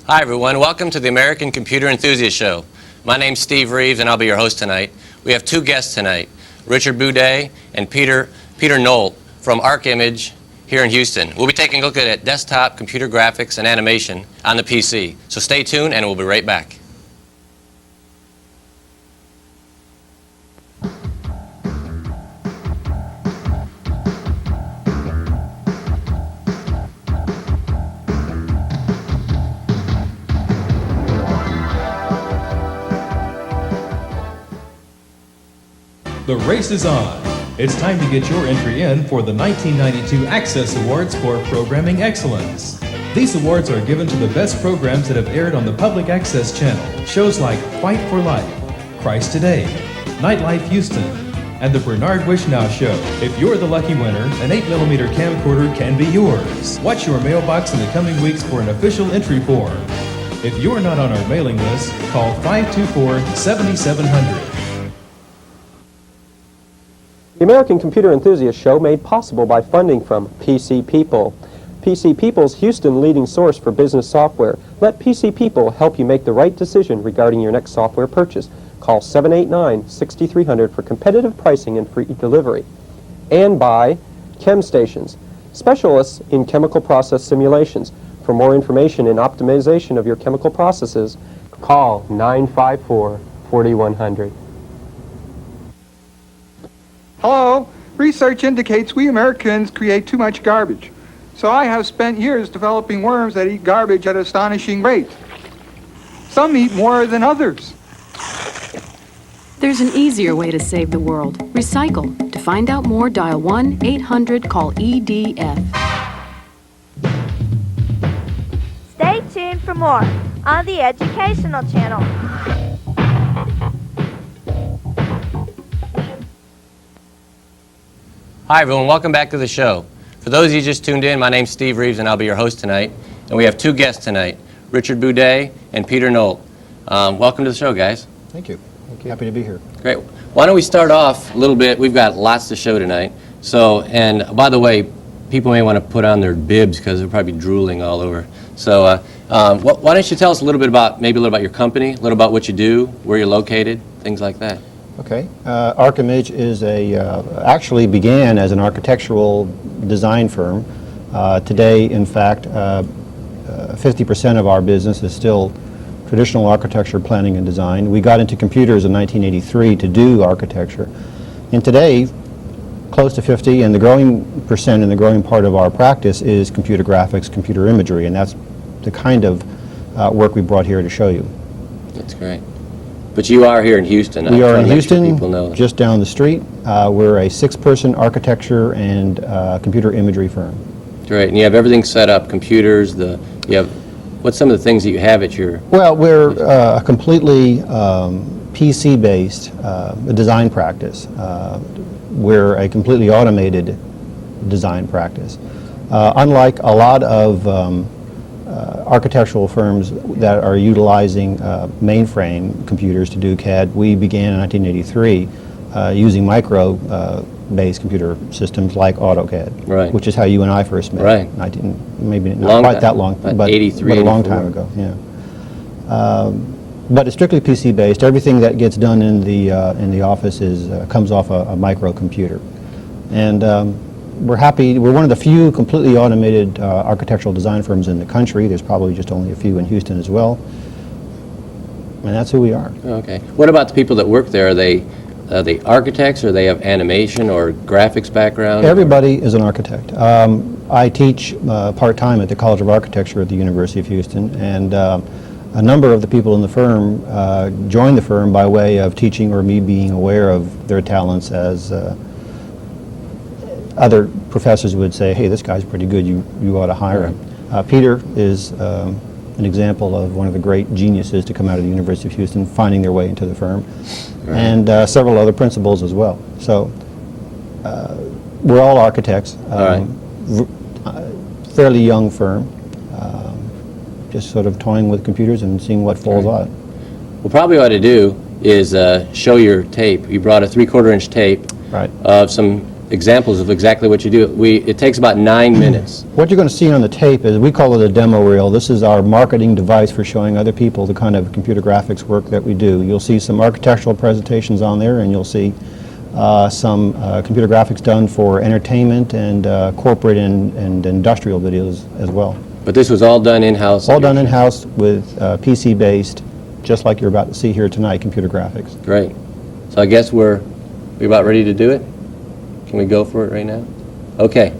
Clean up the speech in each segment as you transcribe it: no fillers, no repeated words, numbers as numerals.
Hi everyone, welcome to the American Computer Enthusiast Show. My name's Steve Reeves and I'll be your host tonight. We have two guests tonight, Richard Boudet and Peter Nolt from ArcImage here in Houston. We'll be taking a look at desktop computer graphics and animation on the PC. So stay tuned and we'll be right back. The race is on. It's time to get your entry in for the 1992 Access Awards for Programming Excellence. These awards are given to the best programs that have aired on the Public Access Channel. Shows like Fight for Life, Christ Today, Nightlife Houston, and the Bernard Wishnow Show. If you're the lucky winner, an 8mm camcorder can be yours. Watch your mailbox in the coming weeks for an official entry form. If you're not on our mailing list, call 524-7700. The American Computer Enthusiast Show made possible by funding from PC People. PC People's Houston leading source for business software. Let PC People help you make the right decision regarding your next software purchase. Call 789-6300 for competitive pricing and free delivery. And by Chem Stations, specialists in chemical process simulations. For more information and optimization of your chemical processes, call 954-4100. Hello. Research indicates we Americans create too much garbage. So I have spent years developing worms that eat garbage at astonishing rates. Some eat more than others. There's an easier way to save the world. Recycle. To find out more, dial 1-800-CALL-EDF. Stay tuned for more on the Educational Channel. Hi everyone, welcome back to the show. For those of you just tuned in, my name's Steve Reeves and I'll be your host tonight. And we have two guests tonight, Richard Boudet and Peter Nolt. Welcome to the show, guys. Thank you. Happy to be here. Great. Why don't we start off a little bit? We've got lots to show tonight. So, and by the way, people may want to put on their bibs because they're probably drooling all over. So, why don't you tell us a little bit about, maybe a little about your company, a little about what you do, where you're located, things like that. Okay. ArcImage is actually began as an architectural design firm. Today, in fact, 50% of our business is still traditional architecture, planning, and design. We got into computers in 1983 to do architecture. And today, close to 50, and the growing percent and the growing part of our practice is computer graphics, computer imagery, and that's the kind of work we brought here to show you. That's great. But you are here in Houston. We are in Houston, people know just down the street. We're a 6-person architecture and computer imagery firm. Great, and you have everything set up, computers, what's some of the things that you have at your... Well, we're a completely PC-based design practice. We're a completely automated design practice. Unlike a lot of architectural firms that are utilizing mainframe computers to do CAD, we began in 1983 using micro-based computer systems like AutoCAD, right, which is how you and I first met. Right. Maybe not quite that long, but 83, but a long time ago. Yeah. But it's strictly PC-based. Everything that gets done in the office comes off a microcomputer, and we're happy. We're one of the few completely automated architectural design firms in the country. There's probably just only a few in Houston as well, and that's who we are. Okay. What about the people that work there? Are they architects, or they have animation or graphics background? Everybody is an architect. I teach part-time at the College of Architecture at the University of Houston, and a number of the people in the firm joined the firm by way of teaching or me being aware of their talents, as other professors would say, hey, this guy's pretty good, you ought to hire him. Peter is an example of one of the great geniuses to come out of the University of Houston, finding their way into the firm, right, and several other principals as well. So we're all architects, fairly young firm, just sort of toying with computers and seeing what falls out. Well, probably what I ought to do is show your tape. You brought a 3/4 inch tape, right, of some examples of exactly what you do. It takes about 9 minutes. What you're going to see on the tape is, we call it a demo reel. This is our marketing device for showing other people the kind of computer graphics work that we do. You'll see some architectural presentations on there, and you'll see some computer graphics done for entertainment and corporate and industrial videos as well. But this was all done in-house? All done in-house with PC-based, just like you're about to see here tonight, computer graphics. Great. So I guess we're about ready to do it? Can we go for it right now? Okay.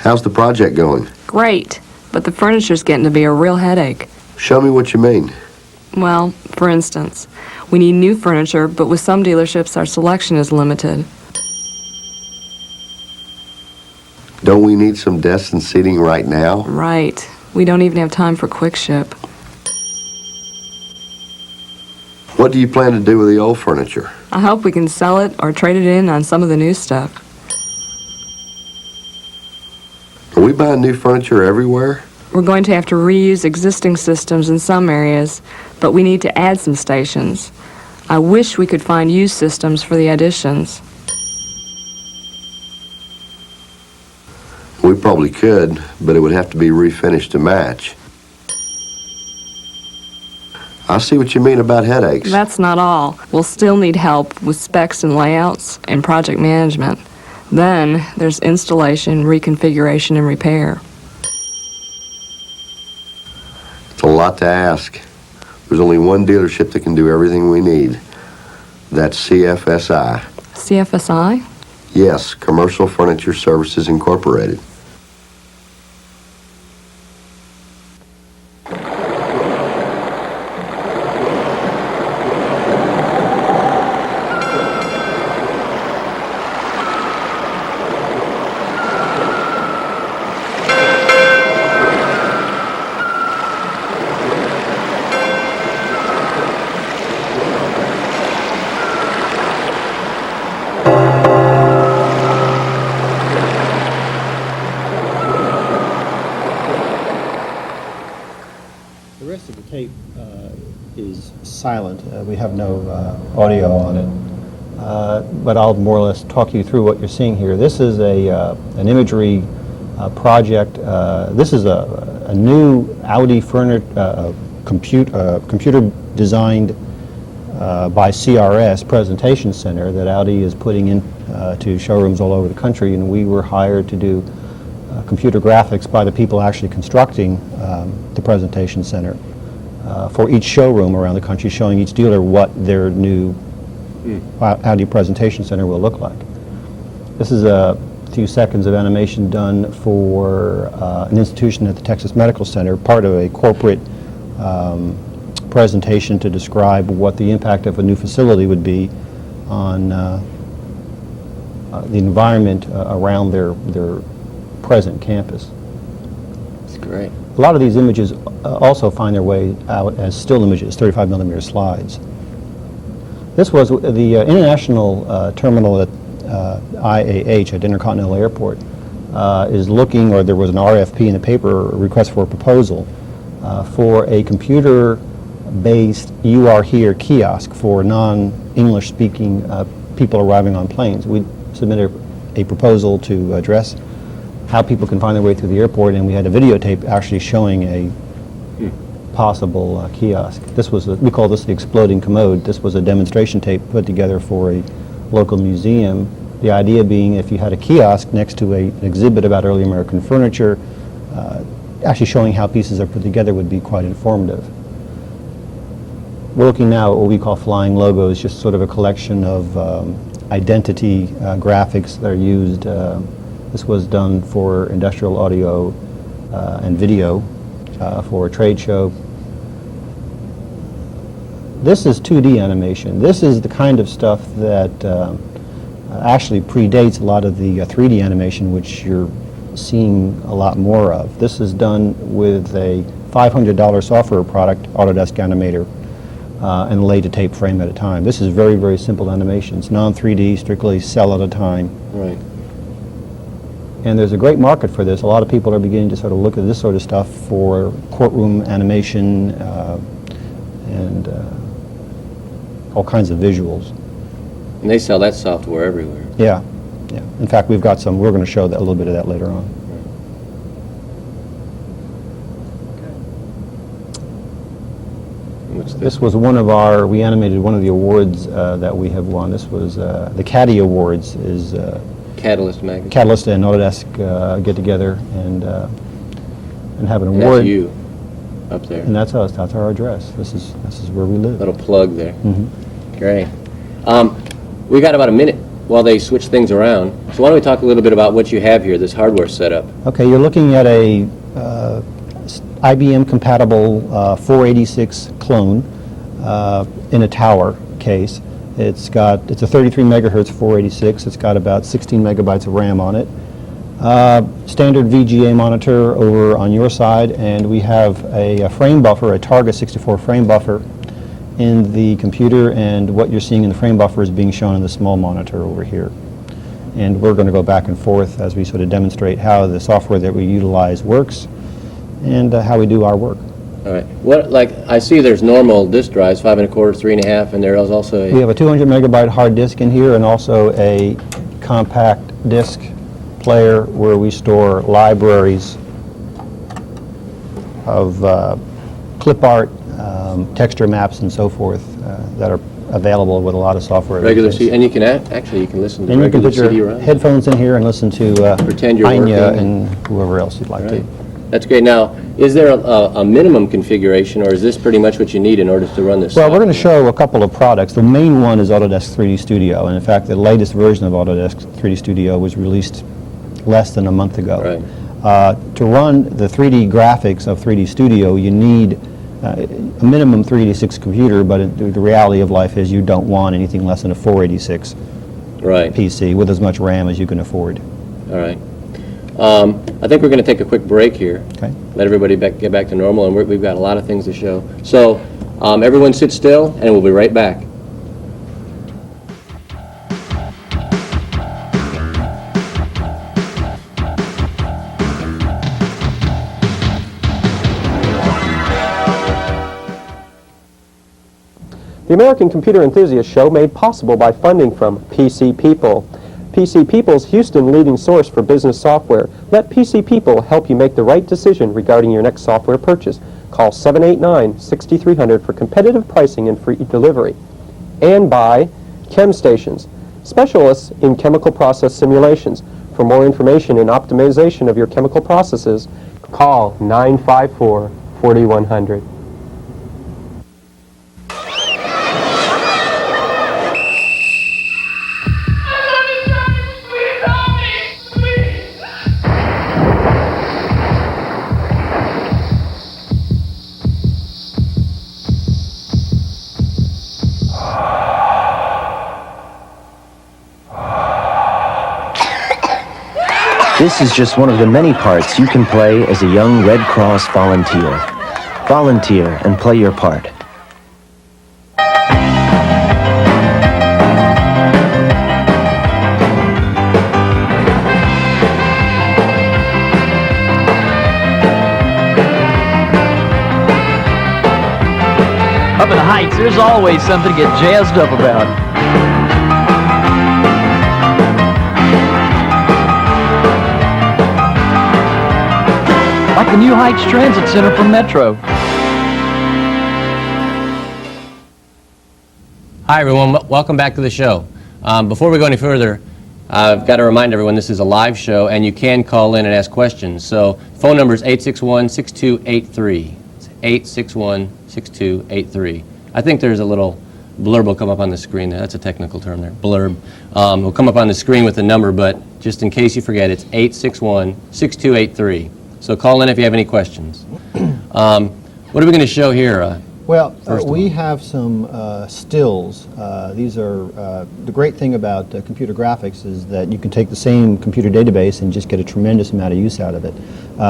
How's the project going? Great, but the furniture's getting to be a real headache. Show me what you mean. Well, for instance, we need new furniture, but with some dealerships our selection is limited. Don't we need some desks and seating right now? Right. We don't even have time for quick ship. What do you plan to do with the old furniture? I hope we can sell it or trade it in on some of the new stuff. Are we buying new furniture everywhere? We're going to have to reuse existing systems in some areas, but we need to add some stations. I wish we could find used systems for the additions. We probably could, but it would have to be refinished to match. I see what you mean about headaches. That's not all. We'll still need help with specs and layouts and project management. Then there's installation, reconfiguration, and repair. It's a lot to ask. There's only one dealership that can do everything we need. That's CFSI. CFSI? Yes, Commercial Furniture Services Incorporated. The rest of the tape is silent. We have no audio on it. But I'll more or less talk you through what you're seeing here. This is an imagery project. This is a new Audi computer designed by CRS presentation center that Audi is putting in to showrooms all over the country, and we were hired to do computer graphics by the people actually constructing the presentation center for each showroom around the country, showing each dealer what their new Audi presentation center will look like. This is a few seconds of animation done for an institution at the Texas Medical Center, part of a corporate presentation to describe what the impact of a new facility would be on the environment around their present campus. That's great. A lot of these images also find their way out as still images, 35mm slides. This was the international terminal at IAH at Intercontinental Airport is looking, or there was an RFP in the paper, a request for a proposal for a computer-based You Are Here kiosk for non-English speaking people arriving on planes. We submitted a proposal to address how people can find their way through the airport, and we had a videotape actually showing a possible kiosk. This was, we call this the exploding commode. This was a demonstration tape put together for a local museum. The idea being if you had a kiosk next to an exhibit about early American furniture, actually showing how pieces are put together would be quite informative. We're looking now at what we call flying logos, just sort of a collection of identity graphics that are used. This was done for industrial audio and video for a trade show. This is 2D animation. This is the kind of stuff that actually predates a lot of the 3D animation, which you're seeing a lot more of. This is done with a $500 software product, Autodesk Animator, and laid a tape frame at a time. This is very, very simple animations, non-3D, strictly cell at a time. Right. And there's a great market for this. A lot of people are beginning to sort of look at this sort of stuff for courtroom animation and all kinds of visuals. And they sell that software everywhere. Yeah, yeah. In fact, we've got some, we're going to show that, a little bit of that later on. What's This was one of our, we animated one of the awards that we have won. This was the Caddy Awards, is Catalyst magazine. Catalyst and Autodesk get together and have an award. That's you up there. And that's us. That's our address. This is where we live. Little plug there. Mm-hmm. Great. We got about a minute while they switch things around. So why don't we talk a little bit about what you have here, this hardware setup. Okay, you're looking at a IBM compatible 486 clone in a tower case. It's a 33 megahertz 486. It's got about 16 megabytes of RAM on it. Standard VGA monitor over on your side, and we have a frame buffer, a Target 64 frame buffer in the computer, and what you're seeing in the frame buffer is being shown in the small monitor over here. And we're going to go back and forth as we sort of demonstrate how the software that we utilize works and how we do our work. All right. What, like, I see there's normal disk drives, 5 1/4, 3 1/2, and there is also We have a 200 megabyte hard disk in here and also a compact disk player where we store libraries of clip art, texture maps, and so forth that are available with a lot of software. regular CD, and you can actually you can listen to And you can regular put your CD-ROM. headphones in here and listen to Pretend you're Anya working. and whoever else you'd like Right. to. That's great. Now, is there a minimum configuration, or is this pretty much what you need in order to run this? Well, we're going to software? show a couple of products. The main one is Autodesk 3D Studio, and in fact, the latest version of Autodesk 3D Studio was released less than a month ago. Right. To run the 3D graphics of 3D Studio, you need a minimum 386 computer, but the reality of life is you don't want anything less than a 486 Right. PC with as much RAM as you can afford. All right. I think we're going to take a quick break here. Okay. Let everybody get back to normal, and we've got a lot of things to show. So everyone sit still, and we'll be right back. The American Computer Enthusiast Show made possible by funding from PC People. PC People's Houston leading source for business software. Let PC People help you make the right decision regarding your next software purchase. Call 789-6300 for competitive pricing and free delivery. And by Chem Stations, specialists in chemical process simulations. For more information and optimization of your chemical processes, call 954-4100. This is just one of the many parts you can play as a young Red Cross volunteer. Volunteer and play your part. Up in the Heights, there's always something to get jazzed up about. Like the new Heights Transit Center from Metro. Hi, everyone. Welcome back to the show. Before we go any further, I've got to remind everyone this is a live show, and you can call in and ask questions. So phone number is 861-6283. It's 861-6283. I think there's a little blurb will come up on the screen there. That's a technical term there, blurb. Will come up on the screen with the number, but just in case you forget, it's 861-6283. So call in if you have any questions. What are we going to show here? Well, we have some stills. These are, the great thing about computer graphics is that you can take the same computer database and just get a tremendous amount of use out of it.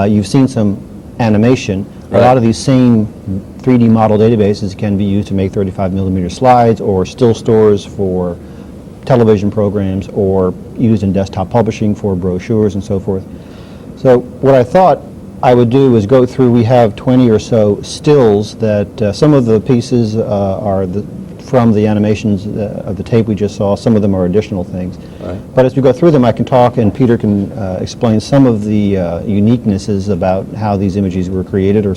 You've seen some animation. Right. A lot of these same 3D model databases can be used to make 35mm slides or still stores for television programs or used in desktop publishing for brochures and so forth. So what I thought I would do is go through, we have 20 or so stills that some of the pieces are from the animations of the tape we just saw. Some of them are additional things. Right. But as we go through them, I can talk and Peter can explain some of the uniquenesses about how these images were created or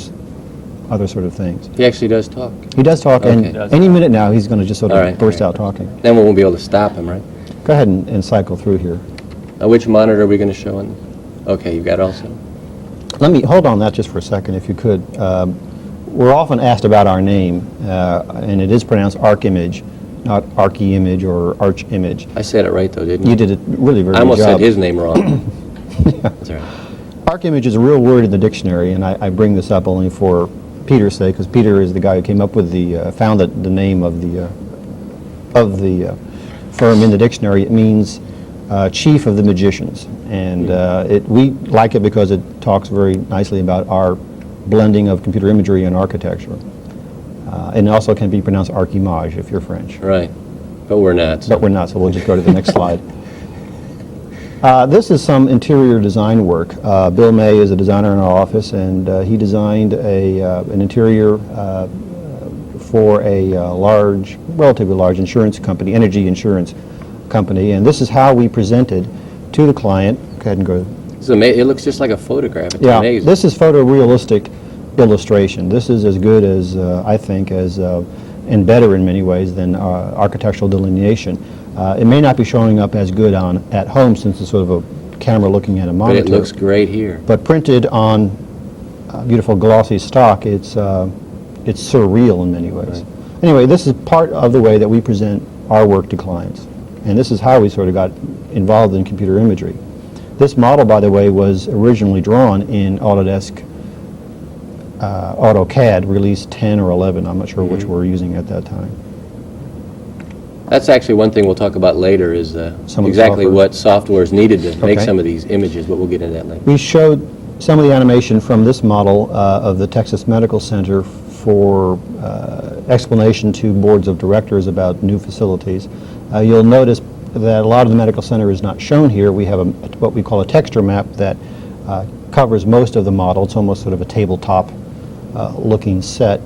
other sort of things. He actually does talk. He does talk, Okay. and any minute now he's going to just sort of All right. burst out talking. Then we won't be able to stop him, right? Go ahead and cycle through here. Which monitor are we going to show on? Okay, you've got it also. Let me hold on that just for a second, if you could. We're often asked about our name, and it is pronounced ArcImage, not Archimage or Archimage. I said it right, though, didn't you? You did it really very good job. I almost said his name wrong. That's all right. ArcImage is a real word in the dictionary, and I bring this up only for Peter's sake, because Peter is the guy who came up with found the name of the firm in the dictionary. It means chief of the magicians. And we like it because it talks very nicely about our blending of computer imagery and architecture. And it also can be pronounced archimage if you're French. Right. But we're not. But we're not, so we'll just go to the next slide. This is some interior design work. Bill May is a designer in our office, and he designed an interior for a relatively large insurance company, energy insurance company, and this is how we presented to the client. Go ahead and go. It looks just like a photograph. It's amazing. This is photorealistic illustration. This is as good as, I think, and better in many ways than architectural delineation. It may not be showing up as good at home since it's sort of a camera looking at a monitor. But it looks great here. But printed on beautiful glossy stock, it's surreal in many ways. Right. Anyway, this is part of the way that we present our work to clients. And this is how we sort of got involved in computer imagery. This model, by the way, was originally drawn in Autodesk AutoCAD, release 10 or 11. I'm not sure which we're using at that time. That's actually one thing we'll talk about later is exactly what software is needed to make some of these images, but we'll get into that later. We showed some of the animation from this model of the Texas Medical Center for explanation to boards of directors about new facilities. You'll notice that a lot of the medical center is not shown here. We have what we call a texture map that covers most of the model. It's almost sort of a tabletop looking set.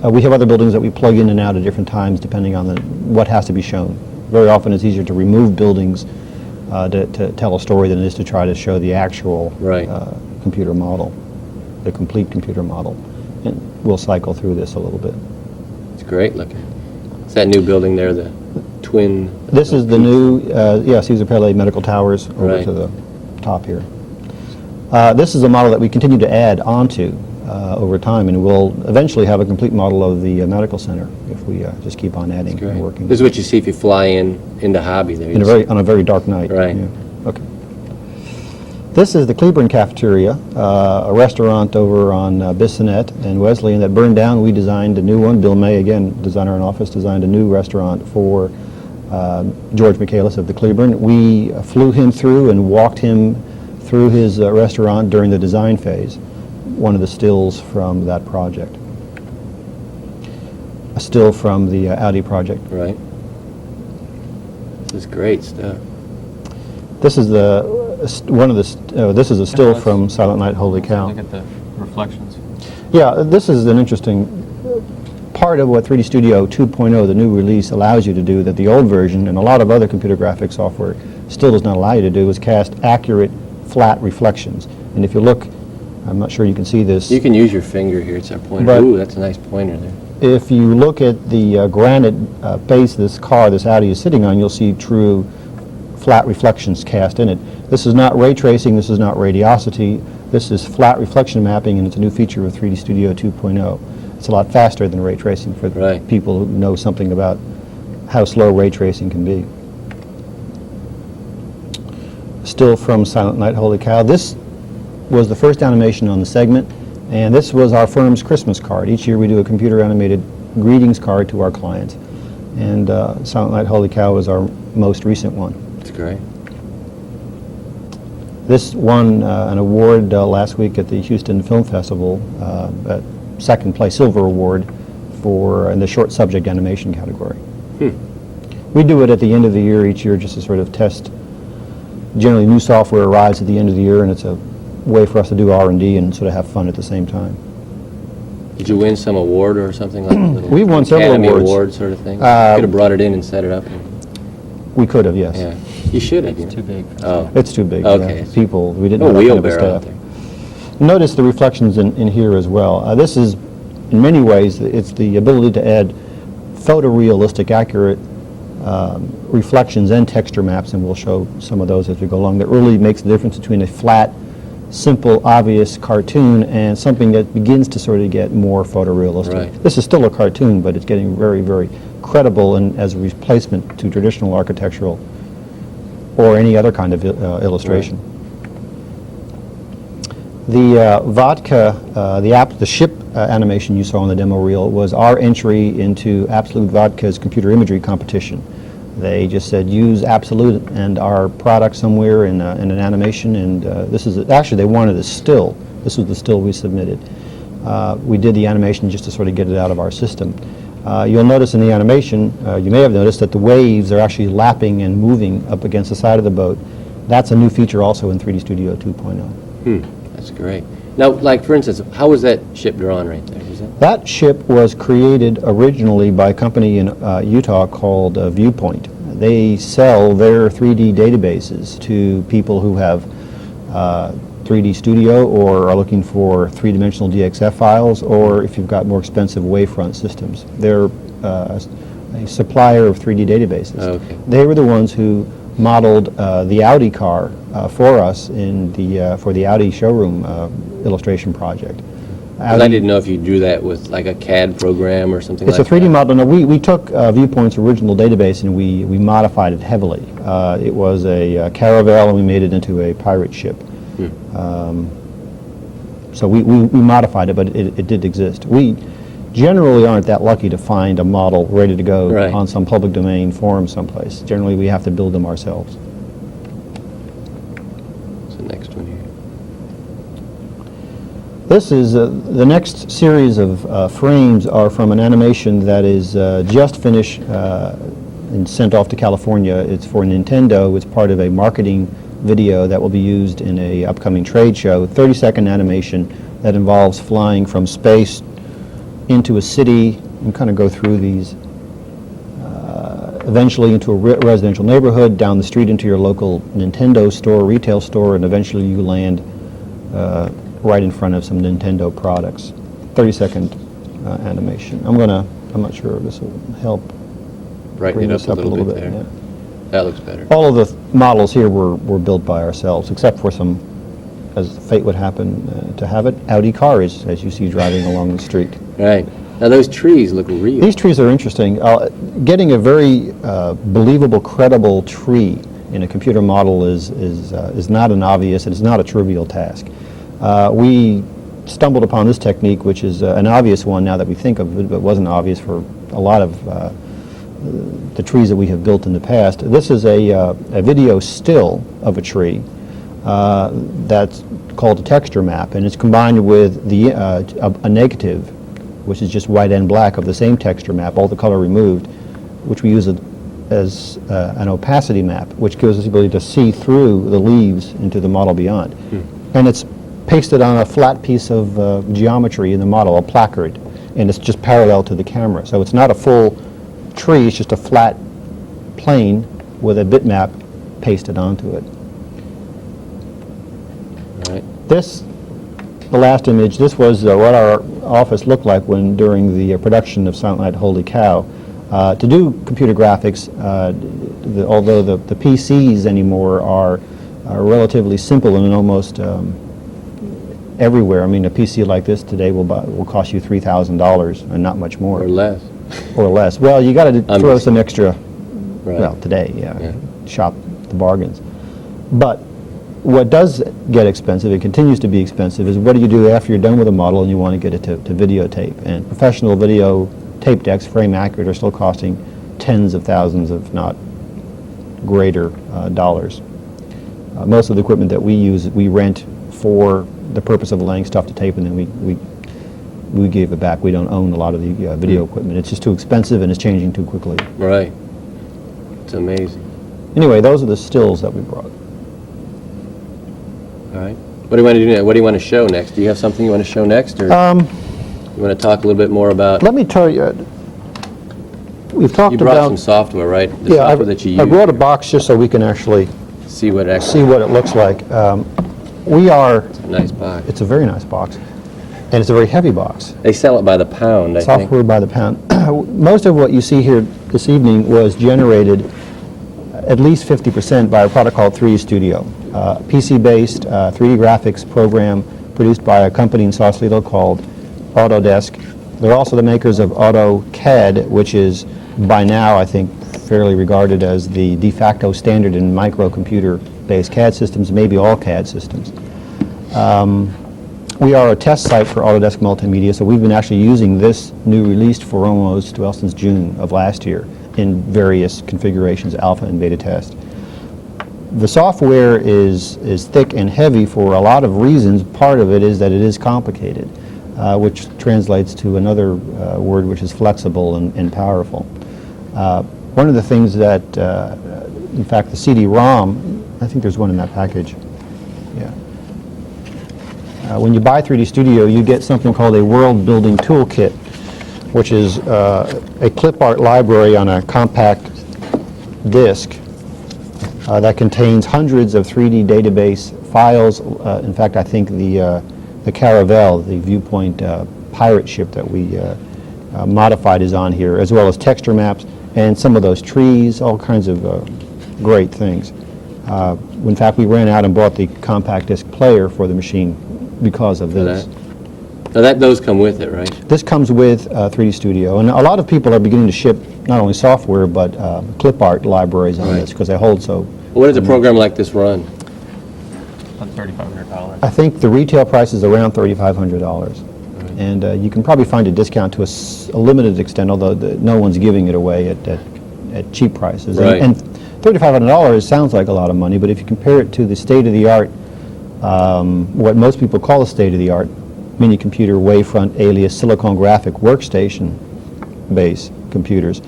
We have other buildings that we plug in and out at different times depending on what has to be shown. Very often it's easier to remove buildings to tell a story than it is to try to show the actual computer model, the complete computer model. And we'll cycle through this a little bit. It's great looking. It's that new building there, the twin. This is the new, Cesar Pele Medical Towers over to the top here. This is a model that we continue to add onto over time, and we'll eventually have a complete model of the medical center if we just keep on adding and working. This is what you see if you fly into Hobby there. On a very dark night. Right. Yeah. Okay. This is the Cleburne Cafeteria, a restaurant over on Bissonnette and Wesleyan that burned down. We designed a new one. Bill May, again, designer in office, designed a new restaurant for George Michaelis of the Cleburne. We flew him through and walked him through his restaurant during the design phase. One of the stills from that project. A still from the Audi project. Right. This is great stuff. This is this is a still from Silent Night, Holy Cow. Look at the reflections. Yeah, this is an interesting part of what 3D Studio 2.0, the new release, allows you to do that the old version and a lot of other computer graphics software still does not allow you to do, is cast accurate, flat reflections. And if you look, I'm not sure you can see this. You can use your finger here. It's our pointer. Ooh, that's a nice pointer there. If you look at the granite base this Audi is sitting on, you'll see true flat reflections cast in it. This is not ray tracing, this is not radiosity, this is flat reflection mapping, and it's a new feature of 3D Studio 2.0. It's a lot faster than ray tracing for people who know something about how slow ray tracing can be. Still from Silent Night, Holy Cow. This was the first animation on the segment, and this was our firm's Christmas card. Each year we do a computer animated greetings card to our clients, and Silent Night, Holy Cow is our most recent one. That's great. This won an award last week at the Houston Film Festival, second place silver award in the short subject animation category. We do it at the end of the year each year just to sort of test. Generally new software arrives at the end of the year, and it's a way for us to do R&D and sort of have fun at the same time. Did you win some award or something like that? We've won several Academy awards. Award sort of thing? Could have brought it in and set it up. We could have, yes. Yeah. You should have. It's too big. It's too big. Okay. Yeah. People, we didn't have have enough wheelbarrow out staff. there. Notice the reflections in here as well. This is, in many ways, it's the ability to add photorealistic, accurate reflections and texture maps, and we'll show some of those as we go along. That really makes the difference between a flat, simple, obvious cartoon and something that begins to sort of get more photorealistic. Right. This is still a cartoon, but it's getting very, very credible and as a replacement to traditional architectural or any other kind of illustration. The vodka, the ship animation you saw on the demo reel was our entry into Absolute Vodka's computer imagery competition. They just said use Absolute and our product somewhere in an animation, and this is actually they wanted a still. This was the still we submitted. We did the animation just to sort of get it out of our system. You'll notice in the animation, you may have noticed that the waves are actually lapping and moving up against the side of the boat. That's a new feature also in 3D Studio 2.0. That's great. Now, like for instance, how was that ship drawn right there? That ship was created originally by a company in Utah called Viewpoint. They sell their 3D databases to people who have 3D Studio or are looking for three-dimensional DXF files, or if you've got more expensive wavefront systems. They're a supplier of 3D databases. Okay. They were the ones who modeled the Audi car for us in the for the Audi showroom illustration project. I didn't know if you drew that with like a CAD program or something like that. It's a 3D model. No, we took Viewpoint's original database and we modified it heavily. It was a caravel and we made it into a pirate ship. So we modified it, but it did exist. We generally aren't that lucky to find a model ready to go on some public domain forum someplace. Generally, we have to build them ourselves. What's the next one here? This is the next series of frames are from an animation that is just finished and sent off to California. It's for Nintendo. It's part of a marketing video that will be used in a upcoming trade show. 30-second animation that involves flying from space into a city and kind of go through these, eventually into a residential neighborhood, down the street into your local Nintendo store, retail store, and eventually you land right in front of some Nintendo products. 30-second animation. I'm not sure if this will help Brighten it up a little bit there. Yeah. That looks better. All of the models here were built by ourselves, except for some, as fate would happen to have it, Audi cars, as you see driving along the street. Right. Now those trees look real. These trees are interesting. Getting a very believable, credible tree in a computer model is not an obvious, it's not a trivial task. We stumbled upon this technique, which is an obvious one now that we think of it, but wasn't obvious for a lot of the trees that we have built in the past. This is a video still of a tree that's called a texture map, and it's combined with a negative, which is just white and black of the same texture map, all the color removed, which we use as an opacity map, which gives us the ability to see through the leaves into the model beyond. And it's pasted on a flat piece of geometry in the model, a placard, and it's just parallel to the camera. So it's not a full tree, it's just a flat plane with a bitmap pasted onto it. Right. The last image, this was what our office looked like during the production of Silent Night Holy Cow. To do computer graphics, although the PCs anymore are relatively simple and almost everywhere. I mean, a PC like this today will cost you $3,000 and not much more. Or less. Or less. Well, you got to throw some extra. Right. Well, today, yeah, shop the bargains. But what does get expensive, it continues to be expensive, is what do you do after you're done with a model and you want to get it to videotape? And professional video tape decks, frame accurate, are still costing tens of thousands, if not greater, dollars. Most of the equipment that we use, we rent for the purpose of laying stuff to tape, and then we give it back. We don't own a lot of the video equipment. It's just too expensive and it's changing too quickly. Right. It's amazing. Anyway, those are the stills that we brought. All right. What do you want to do now? What do you want to show next? Do you have something you want to show next, or you want to talk a little bit more about? Let me tell you. We've talked about. You brought some software, right? The software that you use. I brought a box just so we can actually see what it looks like. It's a nice box. It's a very nice box, and it's a very heavy box. They sell it by the pound, I think. Software by the pound. Most of what you see here this evening was generated at least 50% by a product called 3D Studio, PC-based 3D graphics program produced by a company in Sausalito called Autodesk. They're also the makers of AutoCAD, which is by now, I think, fairly regarded as the de facto standard in microcomputer-based CAD systems, maybe all CAD systems. We are a test site for Autodesk Multimedia, so we've been actually using this new release for since June of last year. in various configurations, alpha and beta test. The software is thick and heavy for a lot of reasons. Part of it is that it is complicated, which translates to another word which is flexible and powerful. One of the things that, in fact, the CD-ROM, I think there's one in that package. Yeah. When you buy 3D Studio, you get something called a world building toolkit, which is a clip art library on a compact disk that contains hundreds of 3D database files. In fact, I think the Caravelle, the Viewpoint pirate ship that we modified, is on here, as well as texture maps and some of those trees, all kinds of great things. In fact, we ran out and bought the compact disc player for the machine because of this. Now those come with it, right? This comes with 3D Studio, and a lot of people are beginning to ship not only software but clip art libraries on this because they hold so. What does a program like this run? $3,500. I think the retail price is around $3,500. And you can probably find a discount to a limited extent, although no one's giving it away at cheap prices. Right. And $3,500 sounds like a lot of money, but if you compare it to the state-of-the-art, what most people call the state-of-the-art mini computer, wavefront, alias, silicon graphic workstation base computers,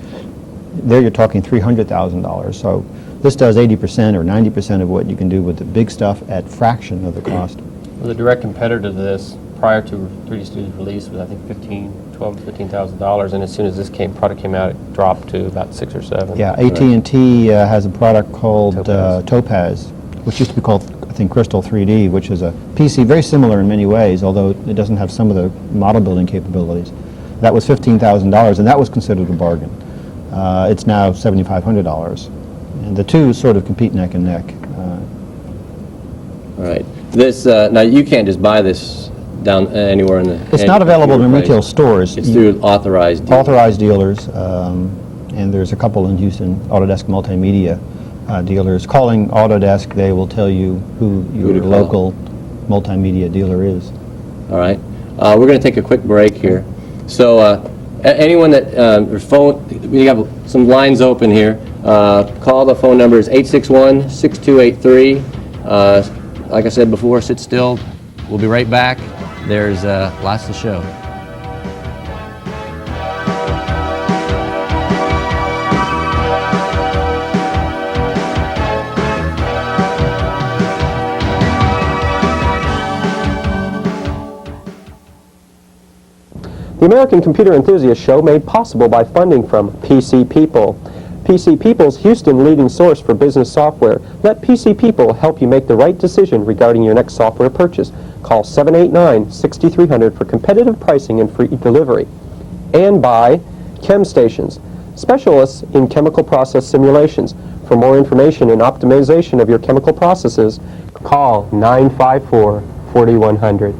there you're talking $300,000. So this does 80% or 90% of what you can do with the big stuff at fraction of the cost. Well, the direct competitor to this prior to 3D Studio's release was, I think, $12,000 to $15,000, and as soon as this product came out, it dropped to about 6 or 7. Yeah, AT&T has a product called Topaz, which used to be called, I think, Crystal 3D, which is a PC very similar in many ways, although it doesn't have some of the model building capabilities. That was $15,000, and that was considered a bargain. It's now $7,500, and the two sort of compete neck and neck. All right. This now you can't just buy this down anywhere in the. It's not available in retail stores. It's through authorized dealers. Authorized dealers, and there's a couple in Houston, Autodesk Multimedia dealers. Calling Autodesk, they will tell you who your local multimedia dealer is. All right. We're going to take a quick break here. So anyone that your phone, we have some lines open here. Call. The phone number is 861-6283. Like I said before, sit still. We'll be right back. There's lots to show. The American Computer Enthusiast Show made possible by funding from PC People. PC People's Houston leading source for business software. Let PC People help you make the right decision regarding your next software purchase. Call 789-6300 for competitive pricing and free delivery. And by Chem Stations, specialists in chemical process simulations. For more information and optimization of your chemical processes, call 954-4100.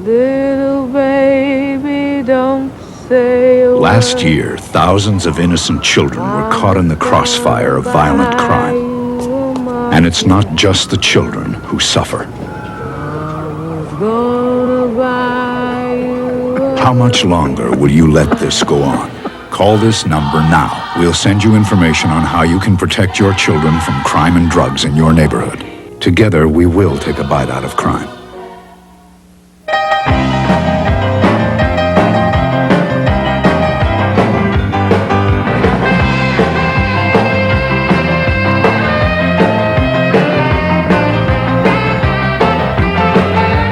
Little baby, don't say a Last year, thousands of innocent children were caught in the crossfire of violent crime. And it's not just the children who suffer. How much longer will you let this go on? Call this number now. We'll send you information on how you can protect your children from crime and drugs in your neighborhood. Together, we will take a bite out of crime.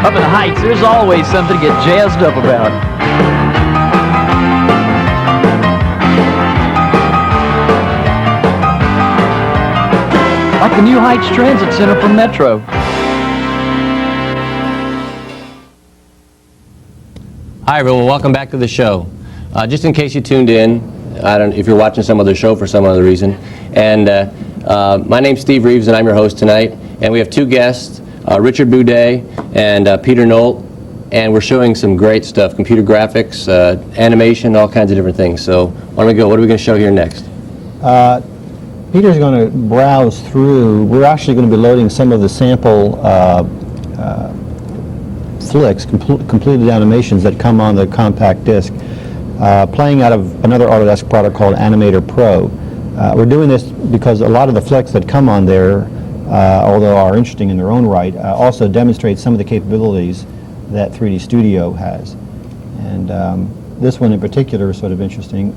Up in the Heights, there's always something to get jazzed up about. Like the new Heights Transit Center from Metro. Hi everyone, welcome back to the show. Just in case you tuned in, I don't know if you're watching some other show for some other reason, and my name's Steve Reeves and I'm your host tonight, and we have two guests, Richard Boudet and Peter Nolt, and we're showing some great stuff, computer graphics, animation, all kinds of different things. So why don't we go, what are we going to show here next? Peter's going to browse through. We're actually going to be loading some of the sample flicks, completed animations that come on the compact disc. playing out of another Autodesk product called Animator Pro. We're doing this because a lot of the flicks that come on there, although are interesting in their own right, also demonstrate some of the capabilities that 3D Studio has. And this one in particular is sort of interesting.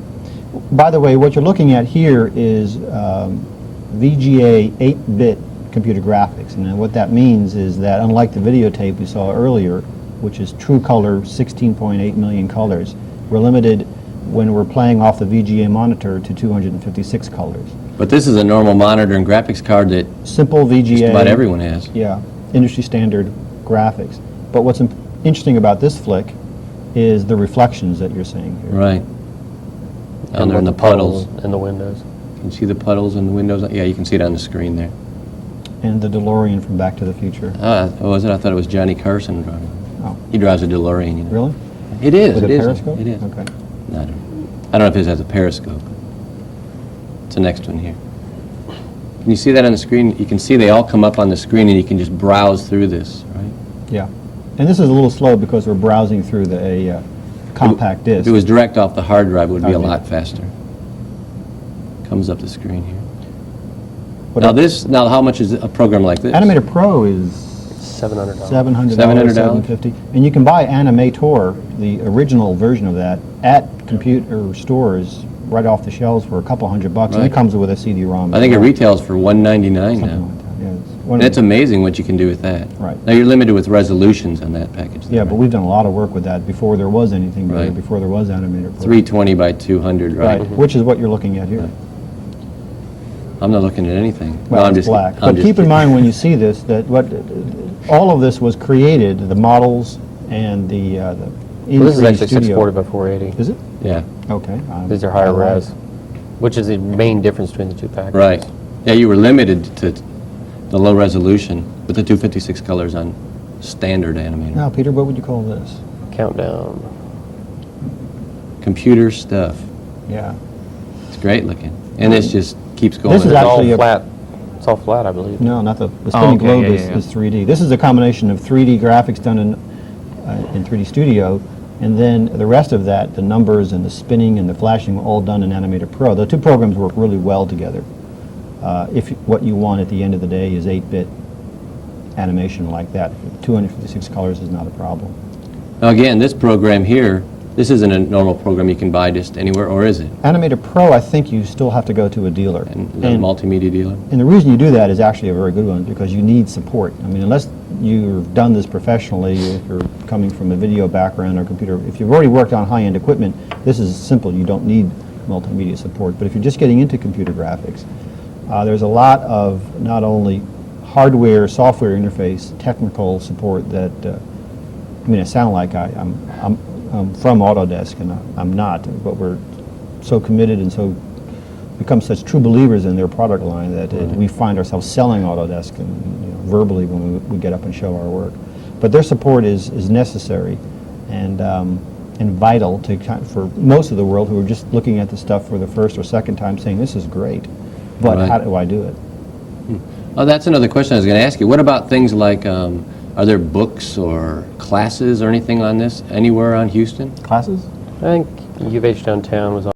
By the way, what you're looking at here is VGA 8-bit computer graphics. And what that means is that unlike the videotape we saw earlier, which is true color, 16.8 million colors, we're limited when we're playing off the VGA monitor to 256 colors. But this is a normal monitor and graphics card that simple VGA, just about everyone has. Yeah, industry standard graphics. But what's interesting about this flick is the reflections that you're seeing here. Right. Down there in the puddles. In the windows. Can you see the puddles in the windows? Yeah, you can see it on the screen there. And the DeLorean from Back to the Future. Was it? I thought it was Johnny Carson driving. Oh. He drives a DeLorean, you know. Really? It is. With it a is. periscope? It is. Okay. No, I don't know if his has a periscope. It's the next one here. Can you see that on the screen? You can see they all come up on the screen and you can just browse through this, right? Yeah. And this is a little slow because we're browsing through a compact disc. If it was direct off the hard drive, it would be a lot faster. Comes up the screen here. Now how much is a program like this? Animator Pro is $700. $700, $750. And you can buy Animator, the original version of that, at computer stores right off the shelves for a couple $100, and it comes with a CD-ROM. I think it retails for $199 now. Like that, yeah, and it's amazing what you can do with that. Right. Now you're limited with resolutions on that package. Yeah, but we've done a lot of work with that before there was anything better, Right. before there was Animator Pro. 320 by 200, right? Right, which is what you're looking at here. I'm not looking at anything. Well, No, I'm it's just black. I'm But just keep in kidding. mind when you see this, that all of this was created, the models and the Well, this is actually Studio. 640 by 480. Is it? Yeah. Okay. These are higher res, which is the main difference between the two packages. Right. Yeah, you were limited to the low resolution with the 256 colors on standard animator. Now, Peter, what would you call this? Countdown. Computer stuff. Yeah. It's great looking. And this just keeps going. This is actually flat. It's all flat, I believe. No, not the spinning globe is 3D. This is a combination of 3D graphics done in 3D Studio, and then the rest of that, the numbers and the spinning and the flashing, were all done in Animator Pro. The two programs work really well together. If what you want at the end of the day is 8-bit animation like that, 256 colors is not a problem. Now again, this program here, this isn't a normal program you can buy just anywhere, or is it? Animator Pro, I think you still have to go to a dealer. And a multimedia dealer? And the reason you do that is actually a very good one, because you need support. I mean, unless you've done this professionally, if you're coming from a video background or computer, if you've already worked on high-end equipment, this is simple. You don't need multimedia support. But if you're just getting into computer graphics, there's a lot of not only hardware, software interface, technical support that, I mean, I sound like I'm from Autodesk, and I'm not, but we're so committed and so become such true believers in their product line that we find ourselves selling Autodesk and, verbally when we get up and show our work. But their support is necessary and vital for most of the world who are just looking at the stuff for the first or second time saying, this is great, but Right. how do I do it? Oh, that's another question I was going to ask you. What about things like, are there books or classes or anything on this anywhere on Houston? Classes? I think U of H downtown was